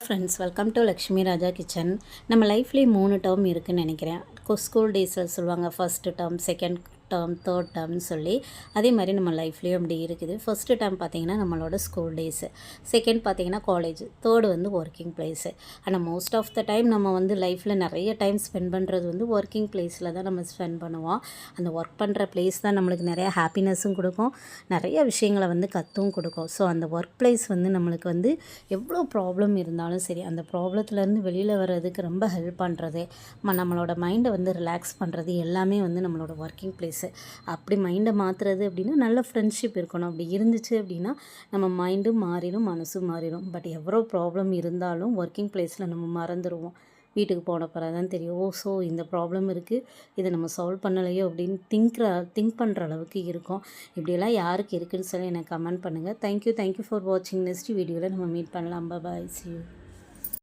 Friends, welcome to Lakshmi Raja kitchen. நம்ம லைஃப்லேயே 3 term இருக்குதுன்னு நினைக்கிறேன். ஸ்கூல் டேஸில் சொல்லுவாங்க first term, second term, third டேர்ம்னு சொல்லி. அதே மாதிரி நம்ம லைஃப்லேயும் அப்படி இருக்குது. ஃபஸ்ட்டு டேர்ம் பார்த்திங்கன்னா நம்மளோட ஸ்கூல் டேஸு, செகண்ட் பார்த்திங்கன்னா காலேஜ், தேர்டு வந்து ஒர்க்கிங் ப்ளேஸு. ஆனால் மோஸ்ட் ஆஃப் த டைம் நம்ம வந்து லைஃப்பில் நிறைய டைம் ஸ்பெண்ட் பண்ணுறது வந்து ஒர்க்கிங் ப்ளேஸில் தான் நம்ம ஸ்பெண்ட் பண்ணுவோம். அந்த ஒர்க் பண்ணுற ப்ளேஸ் தான் நம்மளுக்கு நிறையா ஹாப்பினஸும் கொடுக்கும், நிறைய விஷயங்களை வந்து கற்றும் கொடுக்கும். ஸோ அந்த ஒர்க் ப்ளேஸ் வந்து நம்மளுக்கு வந்து எவ்வளோ ப்ராப்ளம் இருந்தாலும் சரி, அந்த ப்ராப்ளத்துலேருந்து வெளியில் வர்றதுக்கு ரொம்ப ஹெல்ப் பண்ணுறது, நம்மளோட மைண்டை வந்து ரிலாக்ஸ் பண்ணுறது எல்லாமே வந்து நம்மளோட ஒர்க்கிங் ப்ளேஸு. அப்படி மைண்டை மாற்றுறது அப்படின்னா நல்ல ஃப்ரெண்ட்ஷிப் இருக்கணும். அப்படி இருந்துச்சு அப்படின்னா நம்ம மைண்டும் மாறிடும், மனசும் மாறிடும். பட் எவ்வளோ ப்ராப்ளம் இருந்தாலும் ஒர்க்கிங் ப்ளேஸில் நம்ம மறந்துடுவோம். வீட்டுக்கு போன பிறகு தான் தெரியும், ஸோ இந்த ப்ராப்ளம் இருக்குது, இதை நம்ம சால்வ் பண்ணலையோ அப்படின்னு திங்க் பண்ணுற அளவுக்கு இருக்கும். இப்படியெல்லாம் யாருக்கு இருக்குதுன்னு சொல்லி எனக்கு கமெண்ட் பண்ணுங்கள். தேங்க்யூ ஃபார் வாட்சிங். நெக்ஸ்ட் வீடியோவில் நம்ம மீட் பண்ணலாம். பாய், see you.